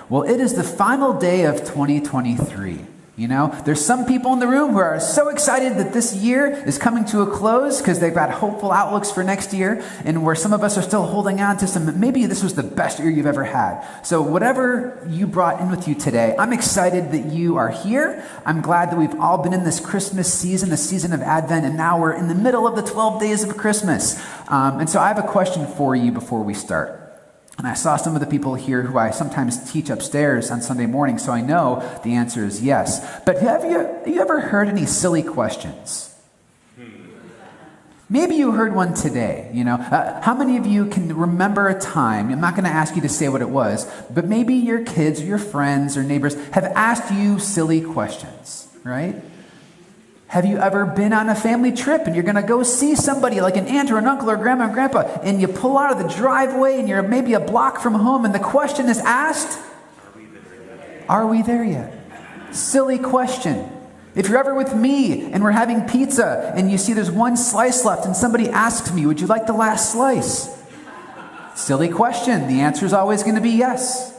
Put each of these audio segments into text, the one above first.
Well, it is the final day of 2023. You know, there's some people in the room who are so excited that this year is coming to a close because they've got hopeful outlooks for next year, and where some of us are still holding on to some, maybe this was the best year you've ever had. So whatever you brought in with you today, I'm excited that you are here. I'm glad that we've all been in this Christmas season, the season of Advent, and now we're in the middle of the 12 days of Christmas. And so I have a question for you before we start. And I saw some of the people here who I sometimes teach upstairs on Sunday morning, so I know the answer is yes. But have you ever heard any silly questions? Maybe you heard one today, you know. How many of you can remember a time, I'm not going to ask you to say what it was, but maybe your kids or your friends or neighbors have asked you silly questions, right? Have you ever been on a family trip and you're going to go see somebody like an aunt or an uncle or grandma and grandpa, and you pull out of the driveway and you're maybe a block from home, and the question is asked, are we there yet? Silly question. If you're ever with me and we're having pizza and you see there's one slice left and somebody asks me, would you like the last slice? Silly question. The answer is always going to be yes.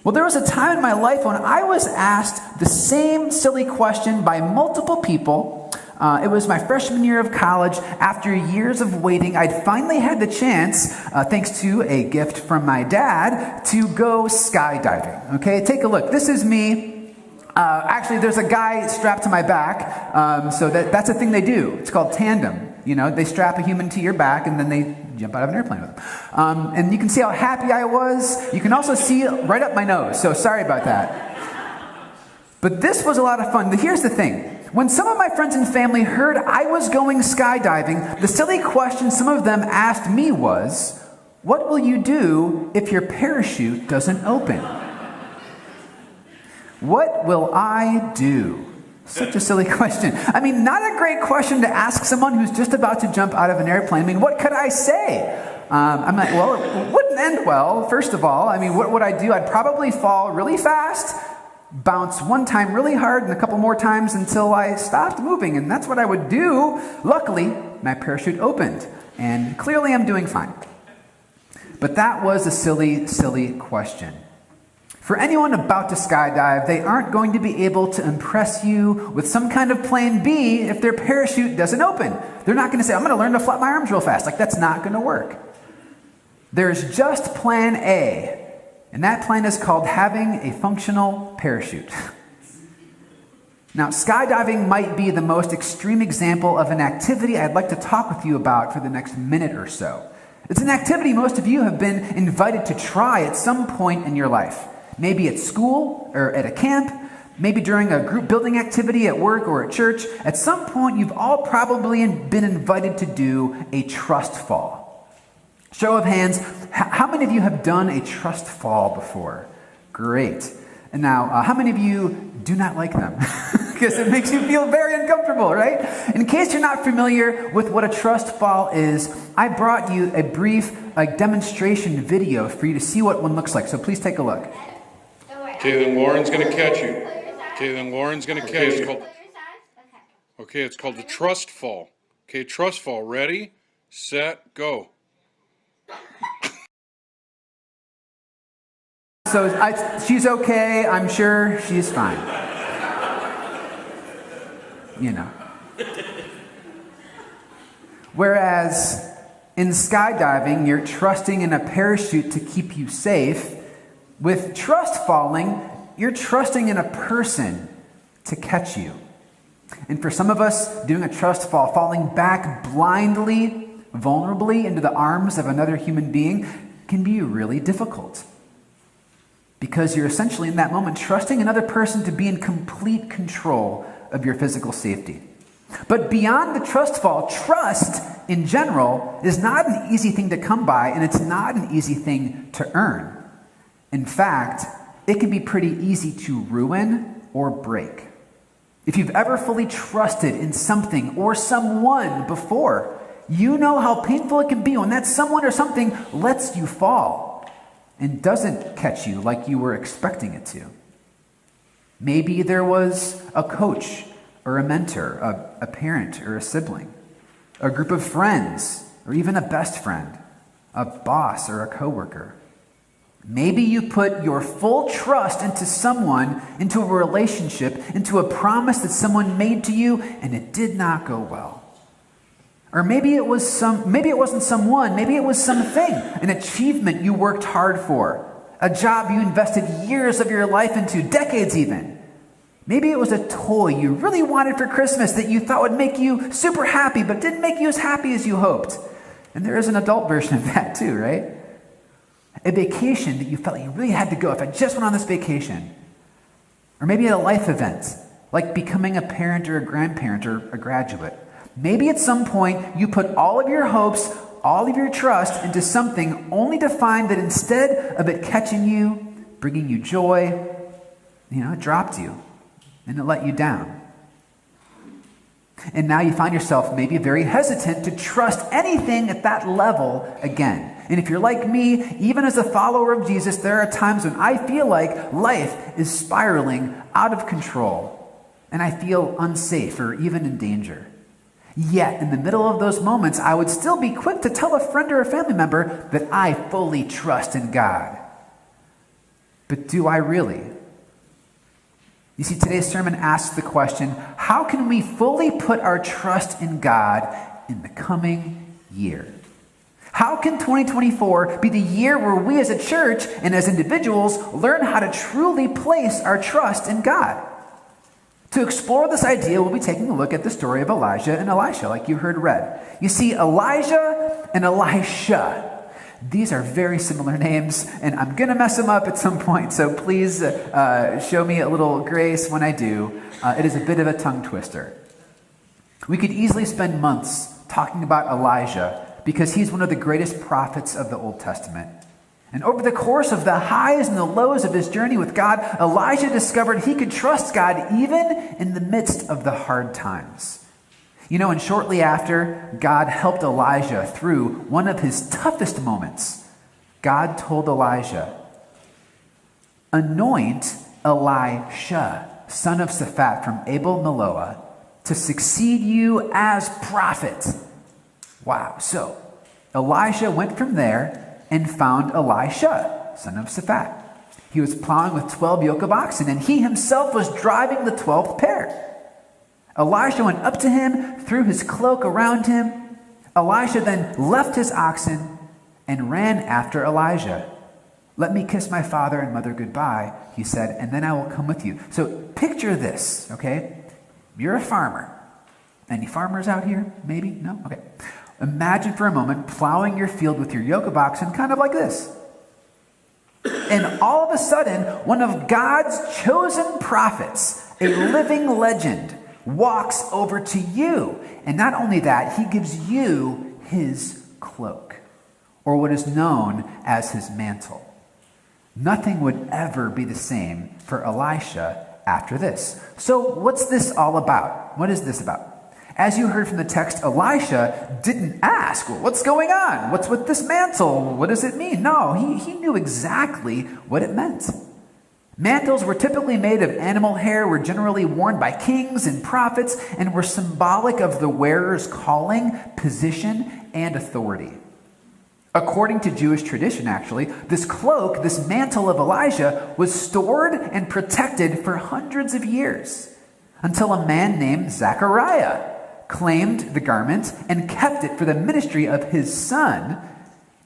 Well, there was a time in my life when I was asked the same silly question by multiple people. It was my freshman year of college. After years of waiting, I'd finally had the chance, thanks to a gift from my dad, to go skydiving. Okay, take a look. This is me. Actually, there's a guy strapped to my back, so that's a thing they do. It's called tandem. You know, they strap a human to your back, and then they jump out of an airplane with them. And you can see how happy I was. You can also see right up my nose, so sorry about that. But this was a lot of fun. Here's the thing. When some of my friends and family heard I was going skydiving, the silly question some of them asked me was, what will you do if your parachute doesn't open? What will I do? Such a silly question. I mean, not a great question to ask someone who's just about to jump out of an airplane. I mean, what could I say? I'm like, well, it wouldn't end well, first of all. I mean, what would I do? I'd probably fall really fast, bounce one time really hard and a couple more times until I stopped moving. And that's what I would do. Luckily, my parachute opened. And clearly I'm doing fine. But that was a silly, silly question. For anyone about to skydive, they aren't going to be able to impress you with some kind of plan B if their parachute doesn't open. They're not going to say, I'm going to learn to flap my arms real fast. Like, that's not going to work. There's just plan A, and that plan is called having a functional parachute. Now, skydiving might be the most extreme example of an activity I'd like to talk with you about for the next minute or so. It's an activity most of you have been invited to try at some point in your life. Maybe at school or at a camp, maybe during a group building activity at work or at church. At some point, you've all probably been invited to do a trust fall. Show of hands, how many of you have done a trust fall before? Great. And now, how many of you do not like them? Because it makes you feel very uncomfortable, right? In case you're not familiar with what a trust fall is, I brought you a brief demonstration video for you to see what one looks like. So please take a look. Okay, then Lauren's going to catch you. Okay, then Lauren's going to catch you. Okay, it's called the trust fall. Okay, trust fall. Ready, set, go. So she's okay. I'm sure she's fine. You know. Whereas in skydiving, you're trusting in a parachute to keep you safe. With trust falling, you're trusting in a person to catch you. And for some of us, doing a trust fall, falling back blindly, vulnerably into the arms of another human being can be really difficult. Because you're essentially in that moment trusting another person to be in complete control of your physical safety. But beyond the trust fall, trust in general is not an easy thing to come by, and it's not an easy thing to earn. In fact, it can be pretty easy to ruin or break. If you've ever fully trusted in something or someone before, you know how painful it can be when that someone or something lets you fall and doesn't catch you like you were expecting it to. Maybe there was a coach or a mentor, a parent or a sibling, a group of friends, or even a best friend, a boss or a coworker. Maybe you put your full trust into someone, into a relationship, into a promise that someone made to you, and it did not go well. Or maybe it wasn't someone, maybe it was something, an achievement you worked hard for, a job you invested years of your life into, decades even. Maybe it was a toy you really wanted for Christmas that you thought would make you super happy, but didn't make you as happy as you hoped. And there is an adult version of that too, right? A vacation that you felt you really had to go. If I just went on this vacation. Or maybe a life event, like becoming a parent or a grandparent or a graduate. Maybe at some point you put all of your hopes, all of your trust into something only to find that instead of it catching you, bringing you joy, it dropped you and it let you down. And now you find yourself maybe very hesitant to trust anything at that level again. And if you're like me, even as a follower of Jesus, there are times when I feel like life is spiraling out of control and I feel unsafe or even in danger. Yet, in the middle of those moments, I would still be quick to tell a friend or a family member that I fully trust in God. But do I really? You see, today's sermon asks the question, how can we fully put our trust in God in the coming year? How can 2024 be the year where we as a church and as individuals learn how to truly place our trust in God? To explore this idea, we'll be taking a look at the story of Elijah and Elisha, like you heard read. You see, Elijah and Elisha, these are very similar names, and I'm going to mess them up at some point, so please show me a little grace when I do. It is a bit of a tongue twister. We could easily spend months talking about Elijah because he's one of the greatest prophets of the Old Testament. And over the course of the highs and the lows of his journey with God, Elijah discovered he could trust God even in the midst of the hard times. And shortly after God helped Elijah through one of his toughest moments, God told Elijah, "Anoint Elisha, son of Shaphat from Abel-Meholah, to succeed you as prophet." Wow. So Elisha went from there and found Elisha, son of Shaphat. He was plowing with 12 yoke of oxen, and he himself was driving the 12th pair. Elisha went up to him, threw his cloak around him. Elisha then left his oxen and ran after Elijah. "Let me kiss my father and mother goodbye," he said, "and then I will come with you." So picture this, okay? You're a farmer. Any farmers out here? Maybe? No? Okay. Imagine for a moment plowing your field with your yoke of oxen, kind of like this. And all of a sudden, one of God's chosen prophets, a living legend, walks over to you. And not only that, he gives you his cloak, or what is known as his mantle. Nothing would ever be the same for Elisha after this. So what's this all about? What is this about? As you heard from the text, Elisha didn't ask, "Well, what's going on? What's with this mantle? What does it mean?" No, he knew exactly what it meant. Mantles were typically made of animal hair, were generally worn by kings and prophets, and were symbolic of the wearer's calling, position, and authority. According to Jewish tradition, actually, this cloak, this mantle of Elijah, was stored and protected for hundreds of years until a man named Zechariah claimed the garment and kept it for the ministry of his son,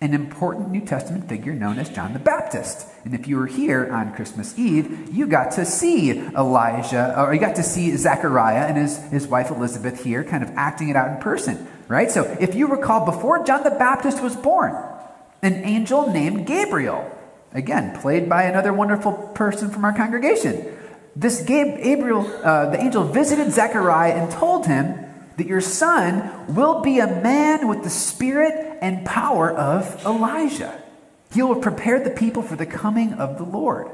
an important New Testament figure known as John the Baptist. And if you were here on Christmas Eve, you got to see you got to see Zechariah and his wife Elizabeth here kind of acting it out in person, right? So if you recall, before John the Baptist was born, an angel named Gabriel, again, played by another wonderful person from our congregation, the angel visited Zechariah and told him that your son will be a man with the spirit and power of Elijah. He will prepare the people for the coming of the Lord.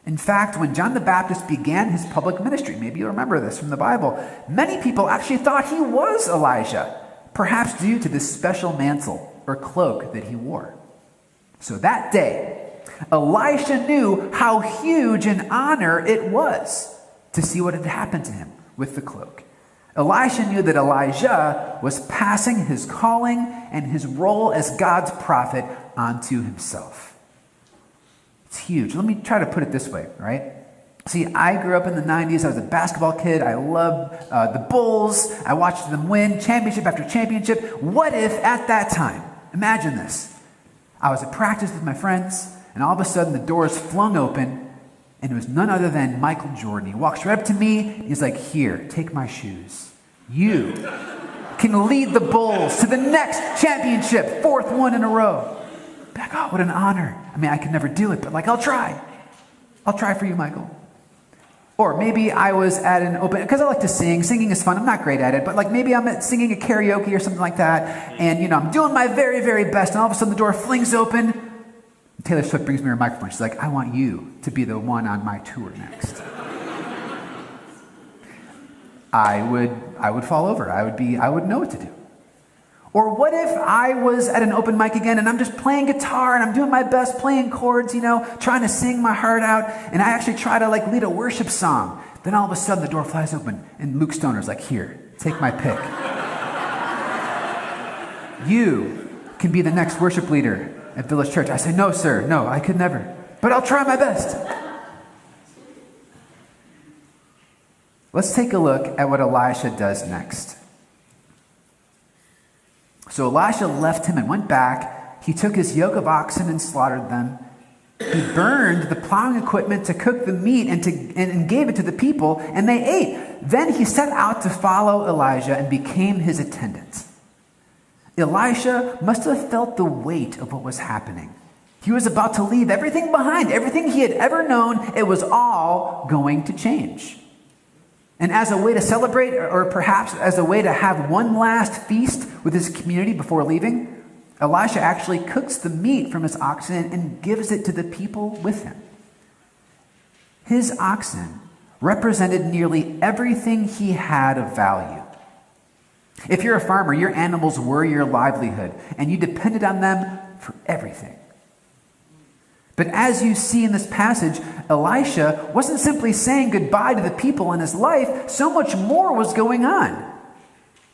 In fact, when John the Baptist began his public ministry, maybe you remember this from the Bible, many people actually thought he was Elijah, perhaps due to this special mantle or cloak that he wore. So that day, Elisha knew how huge an honor it was to see what had happened to him with the cloak. Elisha knew that Elijah was passing his calling and his role as God's prophet onto himself. It's huge. Let me try to put it this way, right? See, I grew up in the 90s. I was a basketball kid. I loved the Bulls. I watched them win championship after championship. What if at that time, imagine this, I was at practice with my friends, and all of a sudden the doors flung open, and it was none other than Michael Jordan. He walks right up to me. He's like, here, take my shoes. You can lead the Bulls to the next championship, 4th one in a row. Like, oh, what an honor. I mean, I could never do it, but like, I'll try. I'll try for you, Michael. Or maybe I was at an open, because I like to sing. Singing is fun. I'm not great at it, but like maybe I'm singing a karaoke or something like that, and I'm doing my very, very best, and all of a sudden the door flings open. Taylor Swift brings me her microphone. She's like, I want you to be the one on my tour next. I would fall over. I would know what to do. Or what if I was at an open mic again and I'm just playing guitar and I'm doing my best playing chords, trying to sing my heart out, and I actually try to lead a worship song. Then all of a sudden the door flies open and Luke Stoner's like, here, take my pick. You can be the next worship leader at Village Church. I say, no, sir, no, I could never, but I'll try my best. Let's take a look at what Elisha does next. So Elisha left him and went back. He took his yoke of oxen and slaughtered them. He burned the plowing equipment to cook the meat and gave it to the people, and they ate. Then he set out to follow Elijah and became his attendant. Elisha must have felt the weight of what was happening. He was about to leave everything behind, everything he had ever known. It was all going to change. And as a way to celebrate, or perhaps as a way to have one last feast with his community before leaving, Elisha actually cooks the meat from his oxen and gives it to the people with him. His oxen represented nearly everything he had of value. If you're a farmer, your animals were your livelihood, and you depended on them for everything. But as you see in this passage, Elisha wasn't simply saying goodbye to the people in his life. So much more was going on.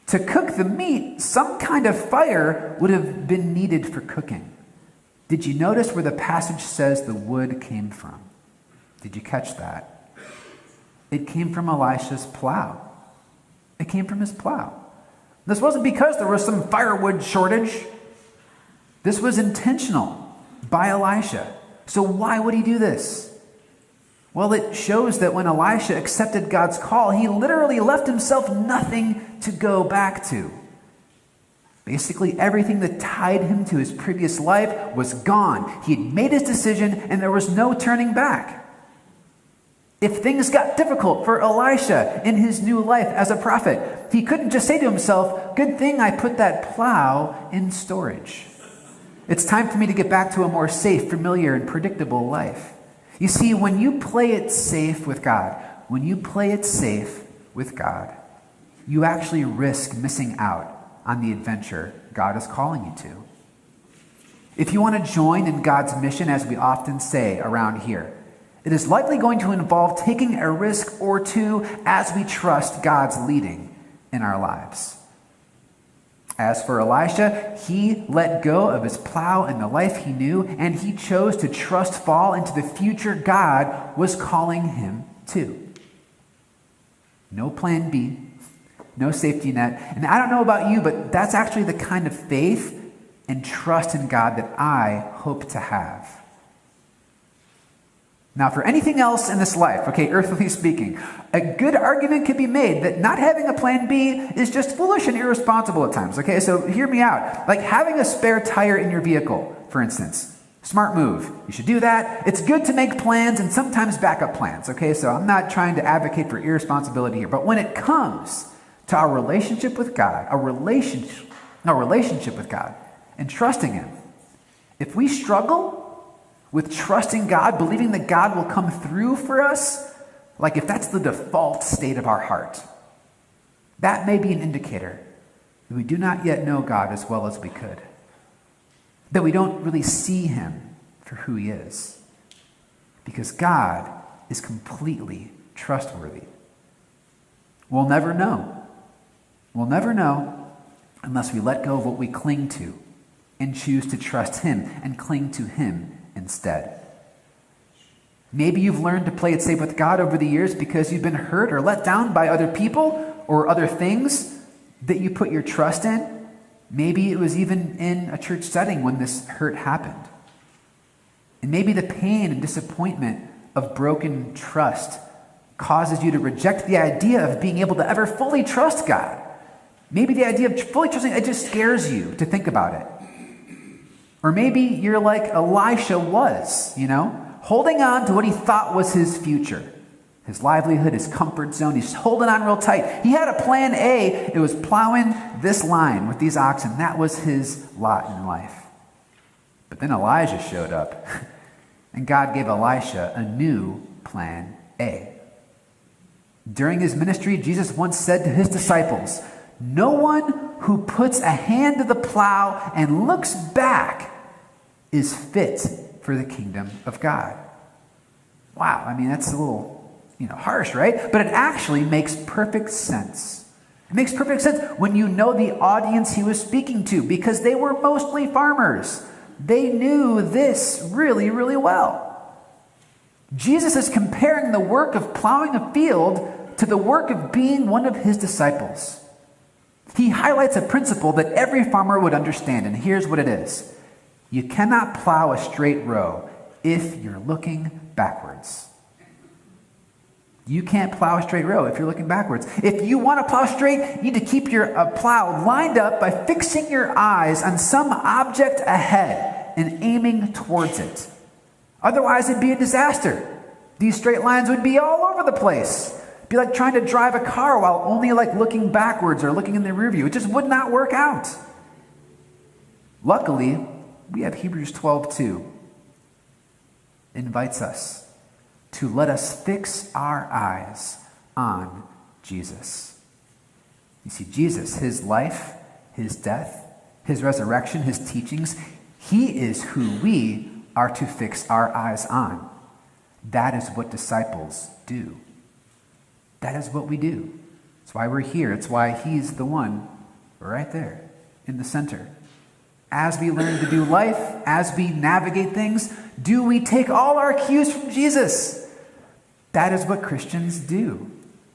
To cook the meat, some kind of fire would have been needed for cooking. Did you notice where the passage says the wood came from? Did you catch that? It came from Elisha's plow. It came from his plow. This wasn't because there was some firewood shortage. This was intentional by Elisha. So why would he do this? Well, it shows that when Elisha accepted God's call, he literally left himself nothing to go back to. Basically, everything that tied him to his previous life was gone. He had made his decision, and there was no turning back. If things got difficult for Elisha in his new life as a prophet, he couldn't just say to himself, good thing I put that plow in storage. It's time for me to get back to a more safe, familiar, and predictable life. You see, when you play it safe with God, you actually risk missing out on the adventure God is calling you to. If you want to join in God's mission, as we often say around here, it is likely going to involve taking a risk or two as we trust God's leading in our lives. As for Elisha, he let go of his plow and the life he knew, and he chose to fall into the future God was calling him to. No plan B, no safety net. And I don't know about you, but that's actually the kind of faith and trust in God that I hope to have. Now, for anything else in this life, earthly speaking, a good argument could be made that not having a plan B is just foolish and irresponsible at times, So hear me out. Like having a spare tire in your vehicle, for instance. Smart move. You should do that. It's good to make plans and sometimes backup plans, So I'm not trying to advocate for irresponsibility here. But when it comes to our relationship with God, our relationship with God and trusting Him, if we struggle with trusting God, believing that God will come through for us, like if that's the default state of our heart, that may be an indicator that we do not yet know God as well as we could, that we don't really see Him for who He is, because God is completely trustworthy. We'll never know. We'll never know unless we let go of what we cling to and choose to trust Him and cling to Him instead. Maybe you've learned to play it safe with God over the years because you've been hurt or let down by other people or other things that you put your trust in. Maybe it was even in a church setting when this hurt happened. And maybe the pain and disappointment of broken trust causes you to reject the idea of being able to ever fully trust God. Maybe the idea of fully trusting, it just scares you to think about it. Or maybe you're like Elisha was, holding on to what he thought was his future. His livelihood, his comfort zone. He's holding on real tight. He had a plan A. It was plowing this line with these oxen. That was his lot in life. But then Elijah showed up. And God gave Elisha a new plan A. During his ministry, Jesus once said to his disciples, "No one who puts a hand to the plow and looks back is fit for the kingdom of God." Wow, that's a little, harsh, right? But it actually makes perfect sense. It makes perfect sense when you know the audience he was speaking to, because they were mostly farmers. They knew this really, really well. Jesus is comparing the work of plowing a field to the work of being one of his disciples. He highlights a principle that every farmer would understand, and here's what it is. You cannot plow a straight row if you're looking backwards. You can't plow a straight row if you're looking backwards. If you want to plow straight, you need to keep your plow lined up by fixing your eyes on some object ahead and aiming towards it. Otherwise, it'd be a disaster. These straight lines would be all over the place. It'd be like trying to drive a car while only looking backwards or looking in the rear view. It just would not work out. Luckily, we have Hebrews 12:2. It invites us to let us fix our eyes on Jesus. You see, Jesus, his life, his death, his resurrection, his teachings, he is who we are to fix our eyes on. That is what disciples do. That is what we do. It's why we're here. It's why he's the one right there in the center. As we learn to do life, as we navigate things, do we take all our cues from Jesus? That is what Christians do.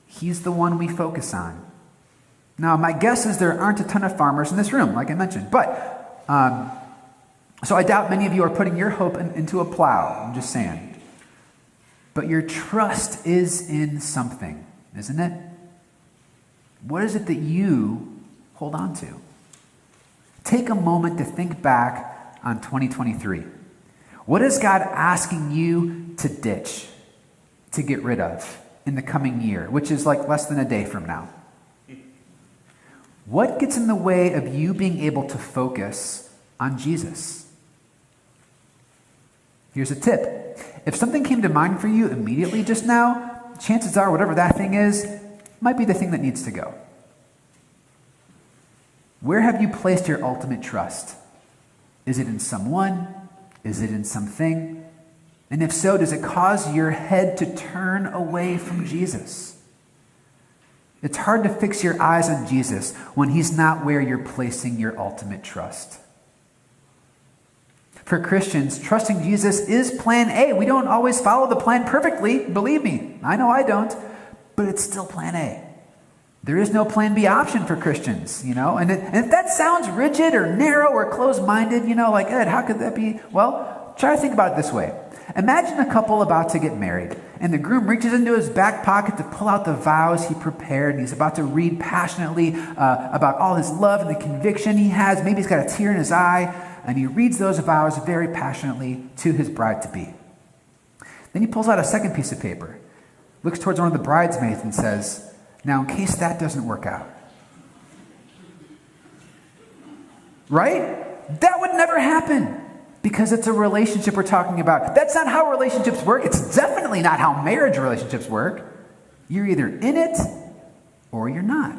He's the one we focus on. Now, my guess is there aren't a ton of farmers in this room, like I mentioned. But, so I doubt many of you are putting your hope into a plow. I'm just saying. But your trust is in something, isn't it? What is it that you hold on to? Take a moment to think back on 2023. What is God asking you to ditch, to get rid of in the coming year, which is less than a day from now? What gets in the way of you being able to focus on Jesus? Here's a tip. If something came to mind for you immediately just now, chances are whatever that thing is might be the thing that needs to go. Where have you placed your ultimate trust? Is it in someone? Is it in something? And if so, does it cause your head to turn away from Jesus? It's hard to fix your eyes on Jesus when he's not where you're placing your ultimate trust. For Christians, trusting Jesus is plan A. We don't always follow the plan perfectly, believe me. I know I don't, but it's still plan A. There is no plan B option for Christians, And if that sounds rigid or narrow or closed-minded, Ed, how could that be? Well, try to think about it this way. Imagine a couple about to get married, and the groom reaches into his back pocket to pull out the vows he prepared, and he's about to read passionately about all his love and the conviction he has. Maybe he's got a tear in his eye, and he reads those vows very passionately to his bride-to-be. Then he pulls out a second piece of paper, looks towards one of the bridesmaids and says, "Now, in case that doesn't work out." Right? That would never happen. Because it's a relationship we're talking about. That's not how relationships work. It's definitely not how marriage relationships work. You're either in it or you're not.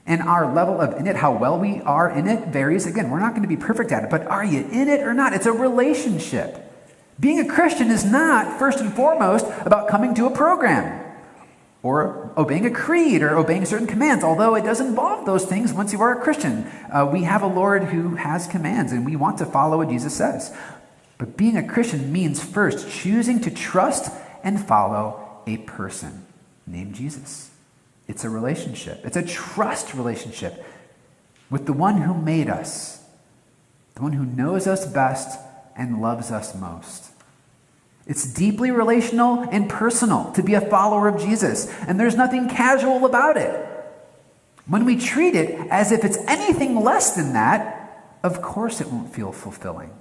And our level of in it, how well we are in it, varies. Again, we're not going to be perfect at it, but are you in it or not? It's a relationship. Being a Christian is not, first and foremost, about coming to a program or obeying a creed or obeying certain commands, although it does involve those things once you are a Christian. We have a Lord who has commands, and we want to follow what Jesus says. But being a Christian means first choosing to trust and follow a person named Jesus. It's a relationship. It's a trust relationship with the one who made us, the one who knows us best and loves us most. It's deeply relational and personal to be a follower of Jesus, and there's nothing casual about it. When we treat it as if it's anything less than that, of course it won't feel fulfilling.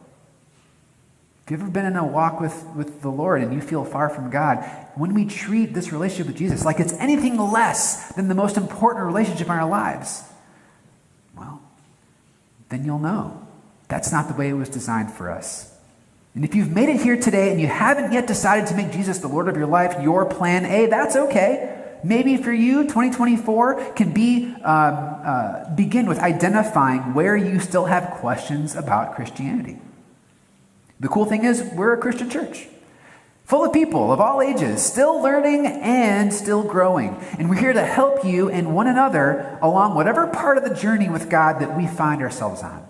If you've ever been in a walk with the Lord and you feel far from God, when we treat this relationship with Jesus like it's anything less than the most important relationship in our lives, well, then you'll know that's not the way it was designed for us. And if you've made it here today and you haven't yet decided to make Jesus the Lord of your life, your plan A, that's okay. Maybe for you, 2024 can begin with identifying where you still have questions about Christianity. The cool thing is, we're a Christian church, full of people of all ages, still learning and still growing. And we're here to help you and one another along whatever part of the journey with God that we find ourselves on.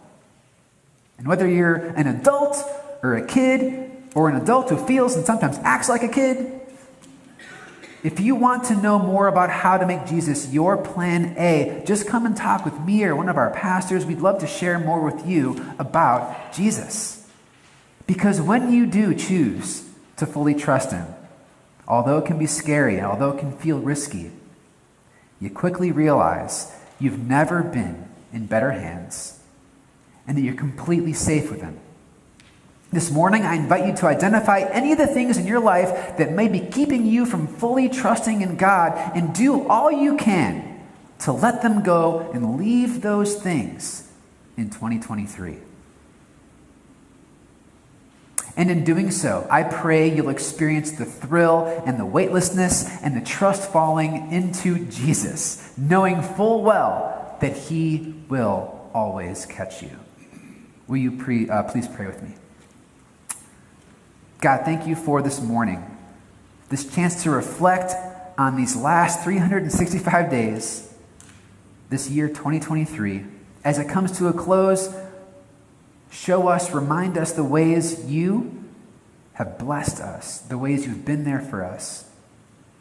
And whether you're an adult or a kid, or an adult who feels and sometimes acts like a kid, if you want to know more about how to make Jesus your plan A, just come and talk with me or one of our pastors. We'd love to share more with you about Jesus. Because when you do choose to fully trust him, although it can be scary, although it can feel risky, you quickly realize you've never been in better hands and that you're completely safe with him. This morning, I invite you to identify any of the things in your life that may be keeping you from fully trusting in God and do all you can to let them go and leave those things in 2023. And in doing so, I pray you'll experience the thrill and the weightlessness and the trust falling into Jesus, knowing full well that he will always catch you. Will you please pray with me? God, thank you for this morning, this chance to reflect on these last 365 days, this year 2023. As it comes to a close, show us, remind us the ways you have blessed us, the ways you've been there for us,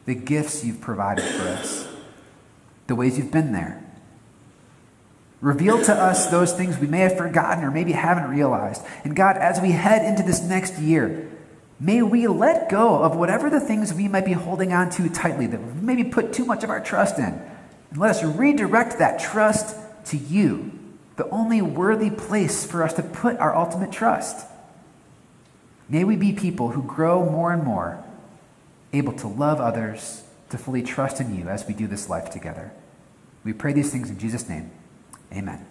the gifts you've provided for us, the ways you've been there. Reveal to us those things we may have forgotten or maybe haven't realized. And God, as we head into this next year, may we let go of whatever the things we might be holding on to tightly, that we've maybe put too much of our trust in. And let us redirect that trust to you, the only worthy place for us to put our ultimate trust. May we be people who grow more and more, able to love others, to fully trust in you as we do this life together. We pray these things in Jesus' name. Amen.